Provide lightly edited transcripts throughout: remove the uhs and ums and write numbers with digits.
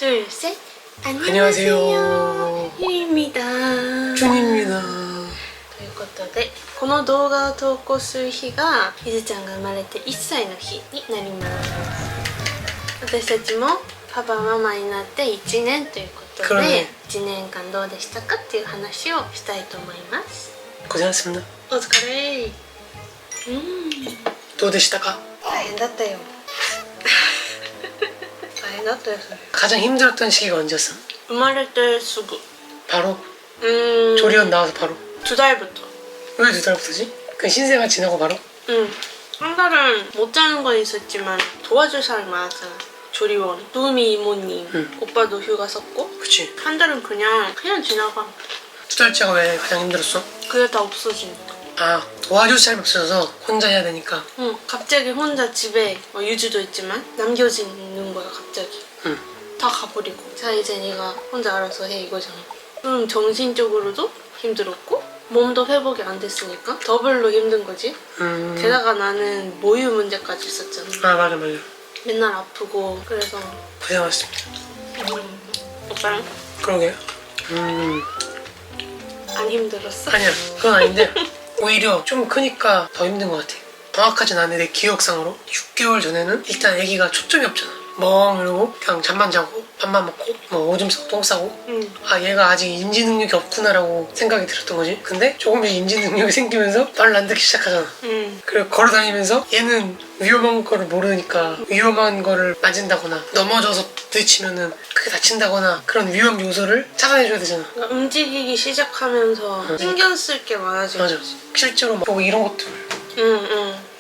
둘, 셋. 안녕하세요. 유리입니다. 준입니다. ということで、この動画を投稿する日がゆずちゃんが生まれて1歳の日になります。私たちもパパママになって1年ということで、1年間どうでしたかっていう話をしたいと思います。 고생하셨습니다. お疲れ。どうでしたか? 大変だったよ。大変だったよそれ。 가장 힘들었던 시기가 언제였어? 生まれてすぐ。 바로? 조리원 나와서 바로? 2달부터. 왜 2달부터지? 그 신생아 지나고 바로? 응. 한 달은 못 자는 건 있었지만 도와줄 사람이 많았잖아. 조리원, 도우미 이모님, 오빠도 휴가 썼고. 그치. 한 달은 그냥 지나가. 2달째가 왜 가장 힘들었어? 그게 다 없어지니까. 아, 도와줄 사람이 없어서 혼자 해야 되니까. 응. 갑자기 혼자 집에 유주도 있지만 남겨지는 거야 갑자기. 응. 다 가버리고. 자 이제 네가 혼자 알아서 해 이거잖아. 그럼 정신적으로도 힘들었고 몸도 회복이 안 됐으니까 더블로 힘든 거지. 게다가 나는 모유 문제까지 있었잖아. 아 맞아. 맨날 아프고 그래서. 고생하셨습니다. 오빠랑? 그러게요. 안 힘들었어? 아니야, 그건 아닌데 오히려 좀 크니까 더 힘든 것 같아. 정확하진 않은데 내 기억상으로 6개월 전에는 일단 아기가 초점이 없잖아. 멍 이러고 그냥 잠만 자고 밥만 먹고 뭐 오줌 싸고 똥 싸고. 아 얘가 아직 인지 능력이 없구나라고 생각이 들었던 거지. 근데 조금씩 인지 능력이 생기면서 말을 안 듣기 시작하잖아. 그리고 걸어다니면서 얘는 위험한 거를 모르니까 위험한 거를 맞은다거나 넘어져서 부딪히면은 크게 다친다거나 그런 위험 요소를 차단해줘야 되잖아. 그러니까 움직이기 시작하면서 신경 쓸 게 많아지고. 맞아. 실제로 막 이런 것들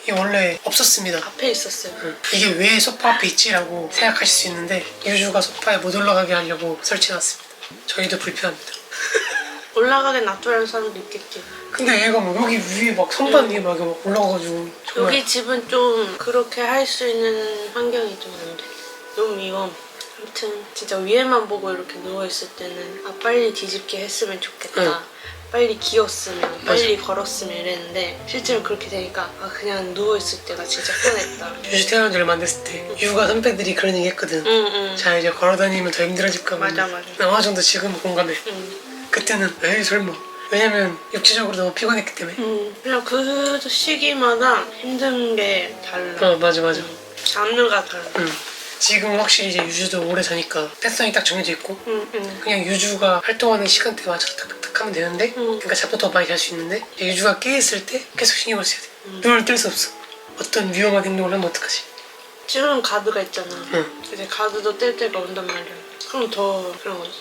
이게 원래 없었습니다. 앞에 있었어요. 이게 왜 소파 앞에 있지라고 생각하실 수 있는데 유주가 소파에 못 올라가게 하려고 설치해놨습니다. 저희도 불편합니다. 올라가게 놔두라는 사람도 있겠지. 근데 얘가 막 여기 위에 막 선반 위에 막 올라가가지고 정말. 여기 집은 좀 그렇게 할 수 있는 환경이 좀 안 돼. 너무 위험해. 아무튼 진짜 위에만 보고 이렇게 누워있을 때는 아 빨리 뒤집게 했으면 좋겠다. 빨리 기었으면 빨리 걸었으면 이랬는데 실제로 그렇게 되니까 아 그냥 누워있을 때가 진짜 편했다. 유주 태어난 지 얼마 안 됐을 때 육아 선배들이 그런 얘기 했거든. 자 이제 걸어다니면 더 힘들어질까 봐. 맞아. 어느 정도 지금 공감해. 그때는 에이 설마. 왜냐면 육체적으로 너무 피곤했기 때문에. 그냥 그 시기마다 힘든 게 달라. 맞아. 장르가 달라. 지금 확실히 이제 유주도 오래 자니까 패턴이 딱 정해져 있고 그냥 유주가 활동하는 시간대에 맞춰서 탁탁탁 하면 되는데 그러니까 잠도 더 많이 잘 수 있는데 유주가 깨있을 때 계속 신경을 써야 돼. 눈을 뜰 수 없어. 어떤 위험한 행동을 하면 어떡하지? 지금 가드가 있잖아. 이제 가드도 뗄 때가 온단 말이야. 그럼 더 그런 거지.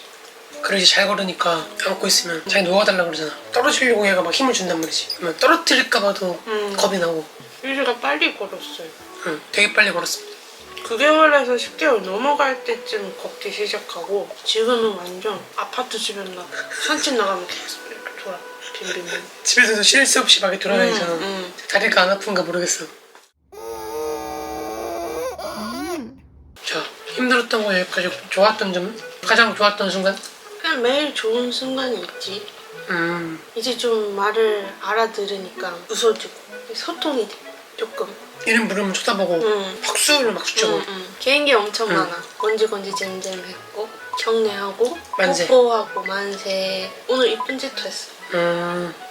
그리고 이제 잘 걸으니까 안고 있으면 자기 놓아달라고 그러잖아. 떨어지려고 얘가 막 힘을 준단 말이지. 그러면 떨어뜨릴까봐도 겁이 나고. 유주가 빨리 걸었어요. 되게 빨리 걸었습니다. 9개월에서 10개월 넘어갈 때쯤 걷기 시작하고 지금은 완전 아파트 주변 산책 나가면 계속 이렇게 돌아 빙빙빙. 집에서도 쉴 새 없이 막 돌아다니잖아. 다리가 안 아픈가 모르겠어. 자, 힘들었던 거 여기까지. 좋았던 점은? 가장 좋았던 순간? 그냥 매일 좋은 순간이 있지. 이제 좀 말을 알아들으니까 웃어주고 소통이 돼 조금. 이름 부르면 쳐다보고 박수를 막 숫자고. 개인기 엄청 많아. 건지건지 잼잼 했고 경례하고 만세. 뽀뽀하고 만세. 오늘 이쁜 짓도 했어.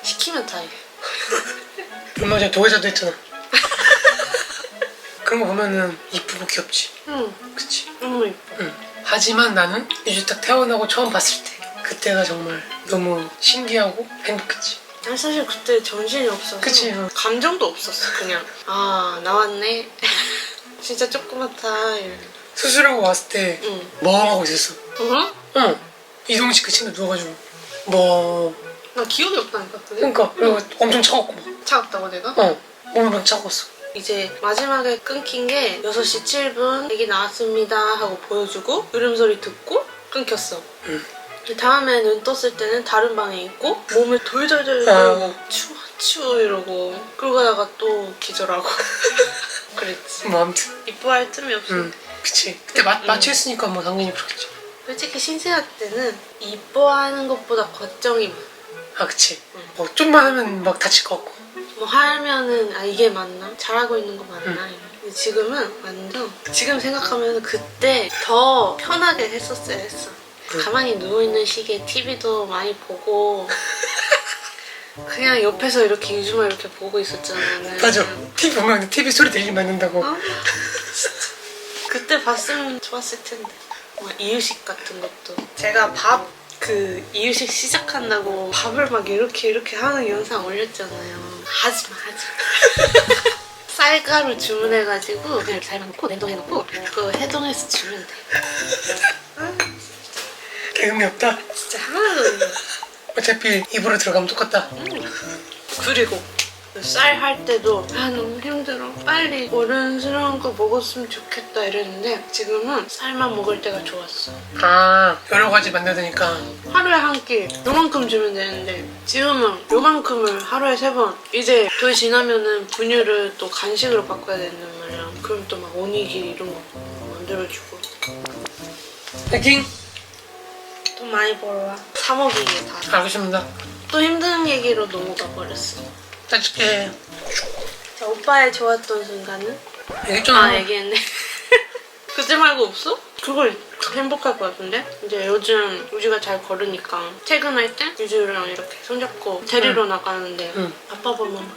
시키면 다 해. 얼마 전에 도회자도 했잖아. 그런 거 보면은 이쁘고 귀엽지. 그치. 너무 이뻐. 하지만 나는 유주 딱 태어나고 처음 봤을 때 그때가 정말 너무 신기하고 행복했지. 난 사실 그때 정신이 없어서 그치. 감정도 없었어. 그냥 아 나왔네. 진짜 조그맣다. 수술하고 왔을 때 멍하고 있었어. 응? 이동식 그 친구 누워가지고 뭐. 나 기억이 없다니까 그게. 그러니까 그리고 엄청 차갑고 막. 차갑다고 내가? 몸이 막 차가웠어. 이제 마지막에 끊긴 게 6시 7분 애기 나왔습니다 하고 보여주고 울음소리 듣고 끊겼어. 다음에 눈 떴을 때는 다른 방에 있고 몸을 돌돌돌 추워 이러고 그러고 나가 또 기절하고 그랬지. 뭐 아무튼 이뻐할 틈이 없어. 그치. 그때 마취했으니까 뭐 당연히 그렇겠지. 솔직히 신생아 때는 이뻐하는 것보다 걱정이 많아. 아 그치. 뭐 좀만 하면 막 다칠 것 같고. 뭐 하면은 아 이게 맞나? 잘하고 있는 거 맞나? 근데 지금은 완전 지금 생각하면 그때 더 편하게 했었어야 했어. 가만히 누워있는 시기에 TV도 많이 보고 그냥 옆에서 이렇게 유주만 이렇게 보고 있었잖아. 나는. 맞아. TV 보면 TV 소리 들리면 안 된다고. 어? 그때 봤으면 좋았을 텐데. 뭐 이유식 같은 것도 제가 밥 그 이유식 시작한다고 밥을 막 이렇게 하는 영상 올렸잖아요. 하지마. 쌀가루 주문해가지고 그냥 쌀만 넣고 냉동해놓고 그거 해동해서 주면 돼. 개음이 없다. 진짜 하나도 어차피 입으로 들어가면 똑같다. 그리고 쌀 할 때도 아 너무 힘들어 빨리 어른스러운 거 먹었으면 좋겠다 이랬는데 지금은 쌀만 먹을 때가 좋았어. 아, 여러 가지 만들어야 되니까. 하루에 한 끼 요만큼 주면 되는데 지금은 요만큼을 하루에 3번. 이제 돌 지나면은 분유를 또 간식으로 바꿔야 된단 말이야. 그럼 또 막 오니기 이런 거 만들어주고. 파이팅! 돈 많이 벌어와. 사 먹이게 다. 알겠습니다. 또 힘든 얘기로 넘어가 버렸어. 짜줄게. 자, 오빠의 좋았던 순간은? 얘기했잖아. 아, 얘기했네. 그때 말고 없어? 그거 행복할 것 같은데? 이제 요즘 유주가 잘 걸으니까 퇴근할 때 유주랑 이렇게 손잡고 데리러 나가는데 응. 아빠 보면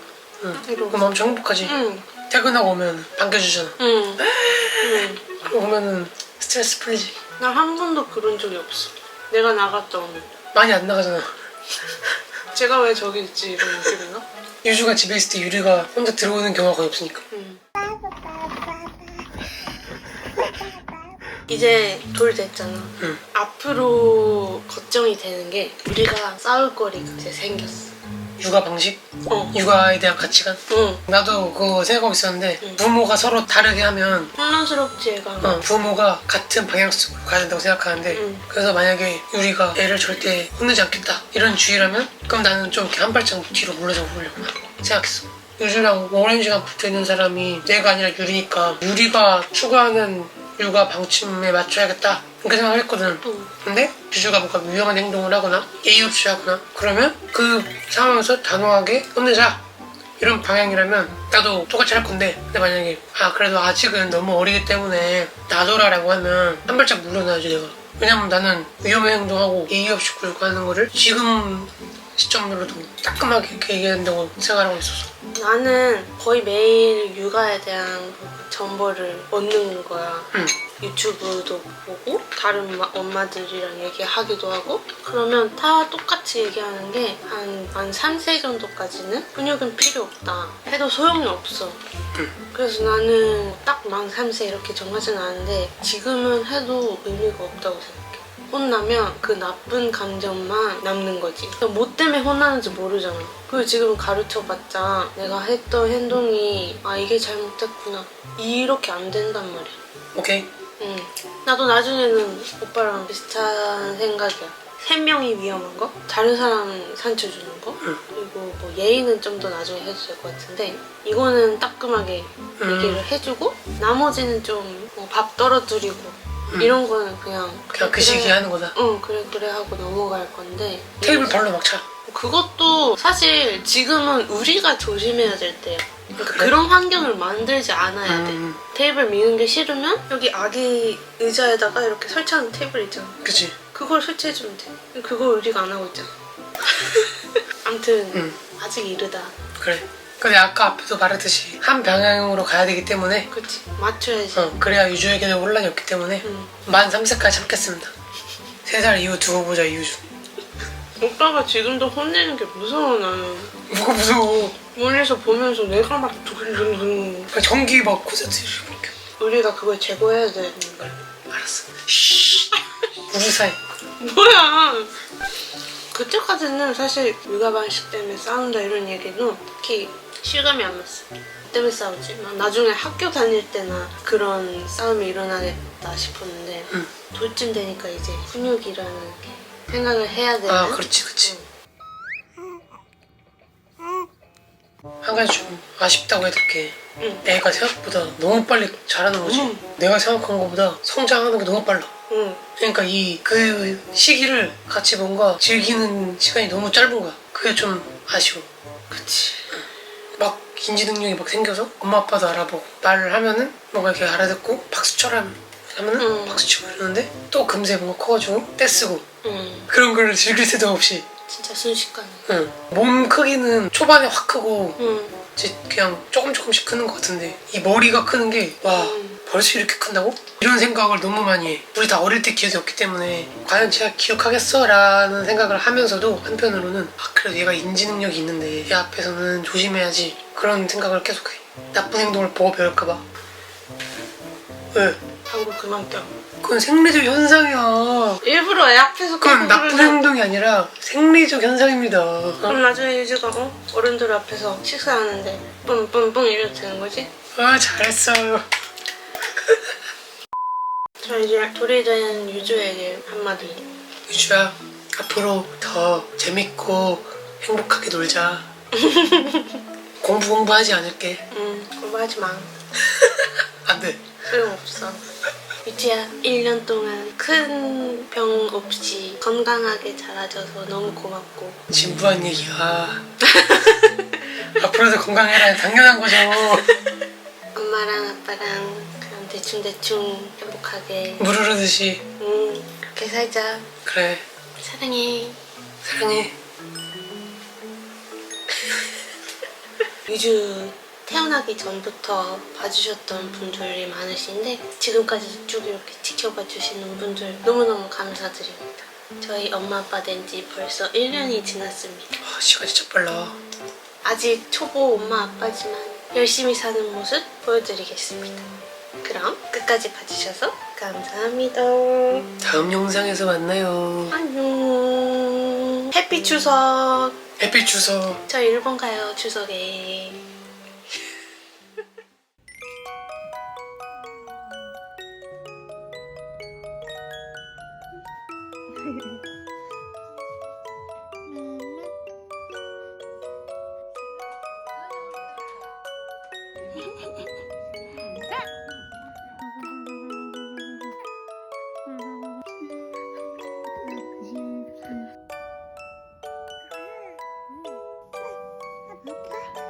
응. 이러고. 그럼 엄청 행복하지? 응. 퇴근하고 오면 반겨주잖아. 응. 응. 그러고 오면은 스트레스 풀리지. 나 한 번도 그런 적이 없어. 내가 나갔다 오면. 많이 안 나가잖아. 제가 왜 저기 있지 이런 느낌인가? 유주가 집에 있을 때 유리가 혼자 들어오는 경우가 거의 없으니까. 응. 이제 돌 됐잖아. 응. 앞으로 걱정이 되는 게 우리가 싸울 거리가 이제 생겼어. 육아 방식? 어. 육아에 대한 가치관? 응. 나도 그거 생각하고 있었는데 응. 부모가 서로 다르게 하면 혼란스럽지 애가. 부모가 같은 방향성으로 가야 된다고 생각하는데 응. 그래서 만약에 유리가 애를 절대 혼내지 않겠다 이런 주의라면 그럼 나는 좀 이렇게 한 발짝 뒤로 물러서 보려고 생각했어. 유주랑 오랜 시간 붙어있는 사람이 내가 아니라 유리니까 유리가 추구하는 육아 방침에 맞춰야겠다 그렇게 생각을 했거든. 응. 근데 유주가 뭔가 위험한 행동을 하거나 예의 없이 하거나 그러면 그 상황에서 단호하게 혼내자 이런 방향이라면 나도 똑같이 할 건데 근데 만약에 그래도 아직은 너무 어리기 때문에 놔둬라라고 하면 한 발짝 물러나야지 내가. 왜냐면 나는 위험한 행동하고 예의 없이 굴고 하는 거를 지금 시점으로도 따끔하게 이렇게 얘기한다고 생각하고 있었어. 나는 거의 매일 육아에 대한 정보를 얻는 거야. 응. 유튜브도 보고 다른 엄마들이랑 얘기하기도 하고 그러면 다 똑같이 얘기하는 게 한 3세 정도까지는 훈육은 필요 없다 해도 소용이 없어. 그래서 나는 딱 만 3세 이렇게 정하진 않은데 지금은 해도 의미가 없다고 생각해. 혼나면 그 나쁜 감정만 남는 거지. 뭐 때문에 혼나는지 모르잖아. 그리고 지금 가르쳐봤자 내가 했던 행동이 이게 잘못됐구나 이렇게 안 된단 말이야. 오케이. 응. 나도 나중에는 오빠랑 비슷한 생각이야. 3명이 위험한 거, 다른 사람 상처 주는 거, 그리고 뭐 예의는 좀 더 나중에 해도 될 것 같은데 이거는 따끔하게 얘기를 해주고 나머지는 좀 뭐 밥 떨어뜨리고 이런 거는 그냥 그 시기에 하는 거다. 응, 그래 하고 넘어갈 건데 테이블 발로 막 차. 그것도 사실 지금은 우리가 조심해야 될 때야. 그러니까 그래? 그런 환경을 만들지 않아야 돼. 테이블 미는 게 싫으면 여기 아기 의자에다가 이렇게 설치하는 테이블 있잖아. 그치. 그걸 설치해주면 돼. 그거 우리가 안 하고 있잖아. 아무튼 아직 이르다. 그래. 근데 아까 앞에도 말했듯이 한 방향으로 가야 되기 때문에 그치. 맞춰야지. 그래야 유주에게는 혼란이 없기 때문에 만 3세까지 참겠습니다. 3살 이후 두고 보자 유주. 오빠가 지금도 혼내는 게 무서워 나는. 뭐가 무서워. 멀리서 보면서 내가 막 두근두근. 전기 막 콘서트 이렇게. 우리가 그걸 제거해야 되는 걸. 알았어. 쉬. 우주사에. 뭐야. 그때까지는 사실 육아 방식 때문에 싸운다 이런 얘기도 특히 실감이 안 났어. 때문에 싸우지. 막 나중에 학교 다닐 때나 그런 싸움이 일어나겠다 싶었는데 돌쯤 되니까 이제 훈육이라는 게 생각을 해야 되는. 그렇지. 한 가지 좀 아쉽다고 해야 될 게 애가 생각보다 너무 빨리 자라는 거지. 내가 생각한 것보다 성장하는 게 너무 빨라. 그러니까 그 시기를 같이 뭔가 즐기는 시간이 너무 짧은 거야. 그게 좀 아쉬워. 그치. 인지 능력이 막 생겨서 엄마 아빠도 알아보고 말을 하면은 뭔가 이렇게 알아듣고 박수처럼 하면은 박수치고 이러는데 또 금세 뭔가 커가지고 떼쓰고 그런 걸 즐길 새도 없이 진짜 순식간에. 응. 몸 크기는 초반에 확 크고 응. 이제 그냥 조금씩 크는 것 같은데 이 머리가 크는 게 와 벌써 이렇게 큰다고? 이런 생각을 너무 많이 해. 우리 다 어릴 때 기억이 없기 때문에 과연 제가 기억하겠어? 라는 생각을 하면서도 한편으로는 아 그래도 얘가 인지 능력이 있는데 얘 앞에서는 조심해야지 그런 생각을 계속해. 나쁜 행동을 보고 배울까봐. 왜? 방구 그만 껴. 그건 생리적 현상이야. 일부러 애 앞에서 그건 나쁜 행동이 아니라 생리적 현상입니다. 그럼 나중에 유주가 어른들 앞에서 식사하는데 뿜뿜뿜 이래도 되는 거지? 아 잘했어요. 자 이제 돌이 된 유주에게 한마디. 유주야 앞으로 더 재밌고 행복하게 놀자. 공부하지 않을게. 공부하지 마. 안돼. 소용없어. 유주야 1년 동안 큰 병 없이 건강하게 자라줘서 너무 고맙고. 진부한 얘기야. 앞으로도 건강해라. 당연한 거죠. 엄마랑 아빠랑 그냥 대충 행복하게 물 흐르듯이. 그렇게 살자. 그래. 사랑해. 사랑해. 유주 태어나기 전부터 봐주셨던 분들이 많으신데 지금까지도 쭉 이렇게 지켜봐 주시는 분들 너무너무 감사드립니다. 저희 엄마 아빠 된 지 벌써 1년이 지났습니다. 아, 시간 진짜 빨라. 아직 초보 엄마 아빠지만 열심히 사는 모습 보여드리겠습니다. 그럼 끝까지 봐주셔서 감사합니다. 다음 영상에서 만나요. 안녕. 해피 추석. 해피 추석. 저 일본 가요 추석에. 아빠?